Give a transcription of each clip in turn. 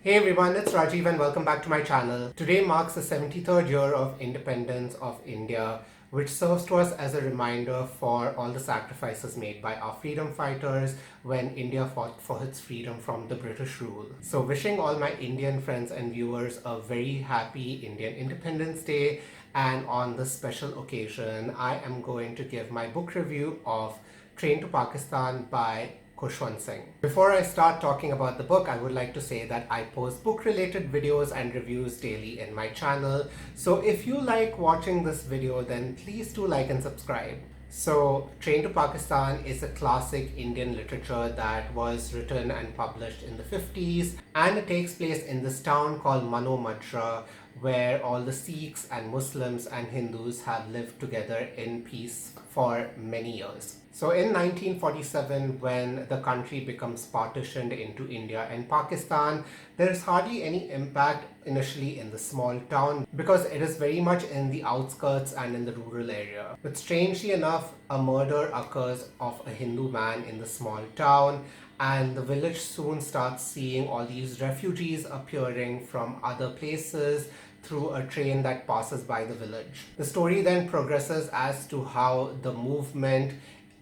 Hey everyone, it's Rajiv and welcome back to my channel. Today marks the 73rd year of independence of India, which serves to us as a reminder for all the sacrifices made by our freedom fighters when India fought for its freedom from the British rule. So wishing all my Indian friends and viewers a very happy Indian Independence Day, and on this special occasion, I am going to give my book review of Train to Pakistan by Khushwant Singh. Before I start talking about the book, I would like to say that I post book-related videos and reviews daily in my channel. So if you like watching this video, then please do like and subscribe. So, Train to Pakistan is a classic Indian literature that was written and published in the 50s, and it takes place in this town called Mano Majra, where all the Sikhs and Muslims and Hindus have lived together in peace for many years. So in 1947, when the country becomes partitioned into India and Pakistan, there is hardly any impact initially in the small town because it is very much in the outskirts and in the rural area. But strangely enough, a murder occurs of a Hindu man in the small town, and the village soon starts seeing all these refugees appearing from other places through a train that passes by the village. The story then progresses as to how the movement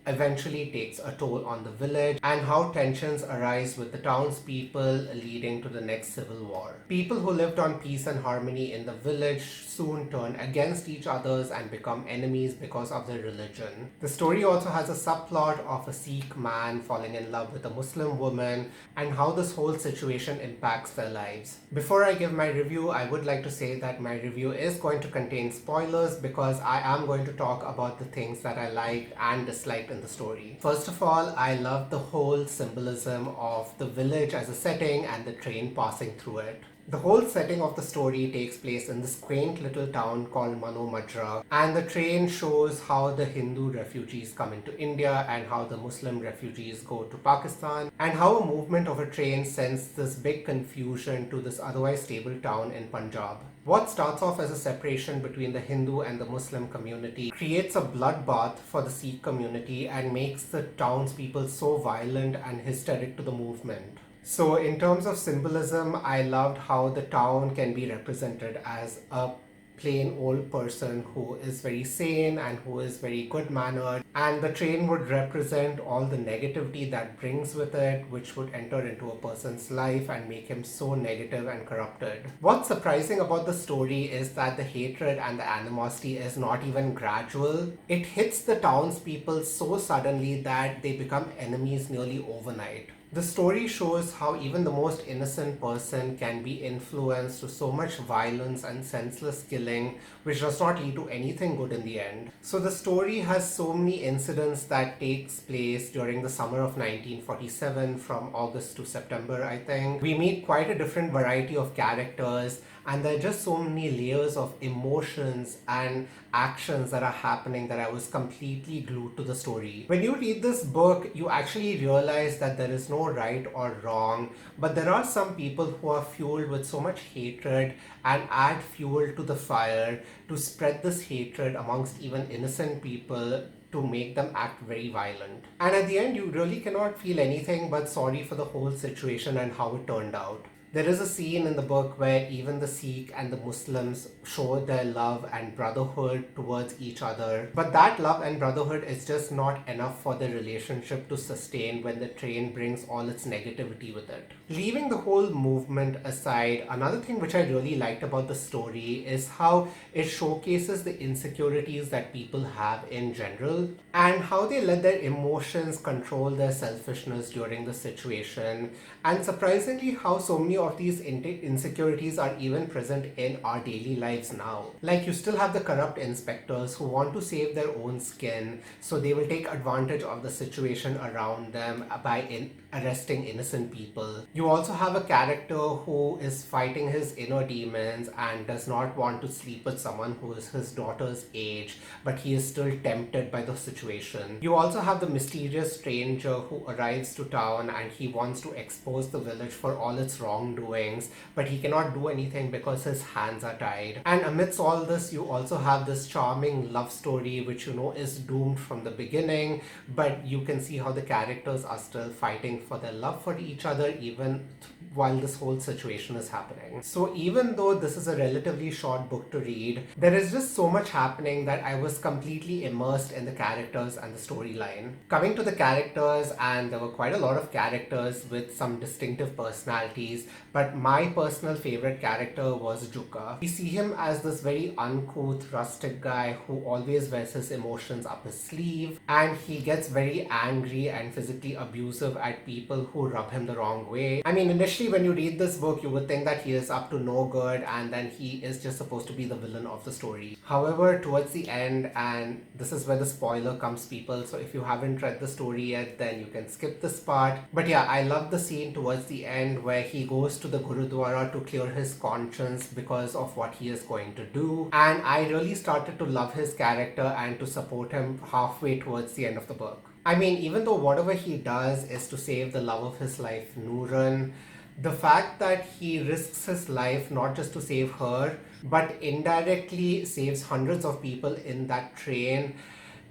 eventually takes a toll on the village and how tensions arise with the townspeople, leading to the next civil war. People who lived on peace and harmony in the village soon turn against each other and become enemies because of their religion. The story also has a subplot of a Sikh man falling in love with a Muslim woman and how this whole situation impacts their lives. Before I give my review, I would like to say that my review is going to contain spoilers because I am going to talk about the things that I liked and disliked in the story. First of all, I love the whole symbolism of the village as a setting and the train passing through it. The whole setting of the story takes place in this quaint little town called Mano Majra, and the train shows how the Hindu refugees come into India and how the Muslim refugees go to Pakistan, and how a movement of a train sends this big confusion to this otherwise stable town in Punjab. What starts off as a separation between the Hindu and the Muslim community creates a bloodbath for the Sikh community and makes the townspeople so violent and hysteric to the movement. So in terms of symbolism, I loved how the town can be represented as a plain old person who is very sane and who is very good mannered, and the train would represent all the negativity that brings with it, which would enter into a person's life and make him so negative and corrupted. What's surprising about the story is that the hatred and the animosity is not even gradual. It hits the townspeople so suddenly that they become enemies nearly overnight. The story shows how even the most innocent person can be influenced to so much violence and senseless killing, which does not lead to anything good in the end. So the story has so many incidents that takes place during the summer of 1947 from August to September, I think. We meet quite a different variety of characters, and there are just so many layers of emotions and actions that are happening that I was completely glued to the story. When you read this book, you actually realize that there is no right or wrong, but there are some people who are fueled with so much hatred and add fuel to the fire to spread this hatred amongst even innocent people to make them act very violent. And at the end, you really cannot feel anything but sorry for the whole situation and how it turned out. There is a scene in the book where even the Sikh and the Muslims show their love and brotherhood towards each other. But that love and brotherhood is just not enough for the relationship to sustain when the train brings all its negativity with it. Leaving the whole movement aside, another thing which I really liked about the story is how it showcases the insecurities that people have in general and how they let their emotions control their selfishness during the situation, and surprisingly how so many of these insecurities are even present in our daily lives now. Like, you still have the corrupt inspectors who want to save their own skin, so they will take advantage of the situation around them by arresting innocent people. You also have a character who is fighting his inner demons and does not want to sleep with someone who is his daughter's age, but he is still tempted by the situation. You also have the mysterious stranger who arrives to town and he wants to expose the village for all its wrongdoings, but he cannot do anything because his hands are tied. And amidst all this, you also have this charming love story which is doomed from the beginning, but you can see how the characters are still fighting fighting for their love for each other even while this whole situation is happening. So even though this is a relatively short book to read, there is just so much happening that I was completely immersed in the characters and the storyline. Coming to the characters, and there were quite a lot of characters with some distinctive personalities, but my personal favorite character was Juka. We see him as this very uncouth, rustic guy who always wears his emotions up his sleeve, and he gets very angry and physically abusive at people who rub him the wrong way. I mean, initially when you read this book, you would think that he is up to no good and then he is just supposed to be the villain of the story. However, towards the end, and this is where the spoiler comes, people, so if you haven't read the story yet, then you can skip this part. But yeah, I love the scene towards the end where he goes to the Gurudwara to clear his conscience because of what he is going to do. And I really started to love his character and to support him halfway towards the end of the book. I mean, even though whatever he does is to save the love of his life, Nooran, the fact that he risks his life not just to save her, but indirectly saves hundreds of people in that train,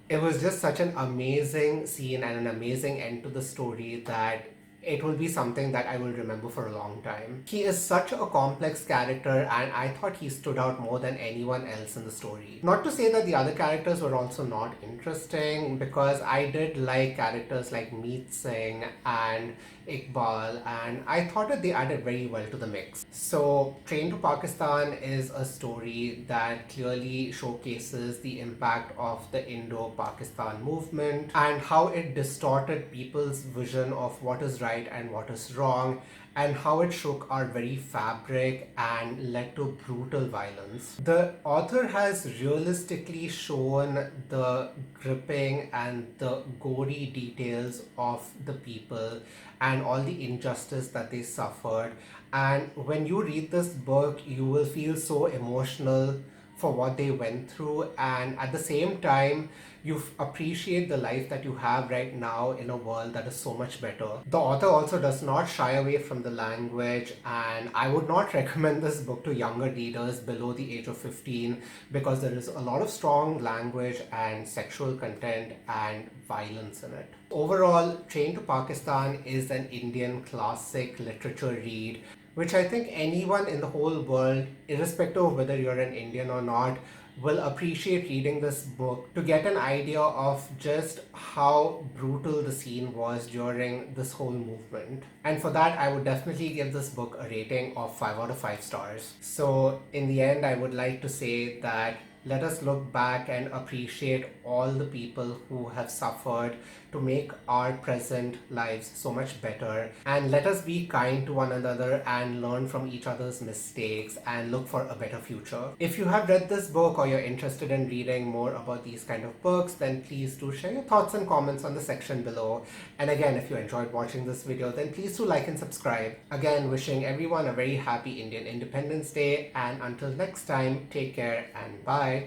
it was just such an amazing scene and an amazing end to the story that it will be something that I will remember for a long time. He is such a complex character, and I thought he stood out more than anyone else in the story. Not to say that the other characters were also not interesting, because I did like characters like Meet Singh and Iqbal, and I thought that they added very well to the mix. So, Train to Pakistan is a story that clearly showcases the impact of the Indo-Pakistan movement and how it distorted people's vision of what is right and what is wrong, and how it shook our very fabric and led to brutal violence. The author has realistically shown the gripping and the gory details of the people and all the injustice that they suffered. And when you read this book, you will feel so emotional for what they went through, and at the same time you appreciate the life that you have right now in a world that is so much better. The author also does not shy away from the language, and I would not recommend this book to younger readers below the age of 15 because there is a lot of strong language and sexual content and violence in it. Overall, Train to Pakistan is an Indian classic literature read which I think anyone in the whole world, irrespective of whether you're an Indian or not, will appreciate reading this book to get an idea of just how brutal the scene was during this whole movement. And for that, I would definitely give this book a rating of 5 out of 5 stars. So in the end, I would like to say that let us look back and appreciate all the people who have suffered to make our present lives so much better. And let us be kind to one another and learn from each other's mistakes and look for a better future. If you have read this book or you're interested in reading more about these kind of books, then please do share your thoughts and comments on the section below. And again, if you enjoyed watching this video, then please do like and subscribe. Again, wishing everyone a very happy Indian Independence Day, and until next time, take care and bye.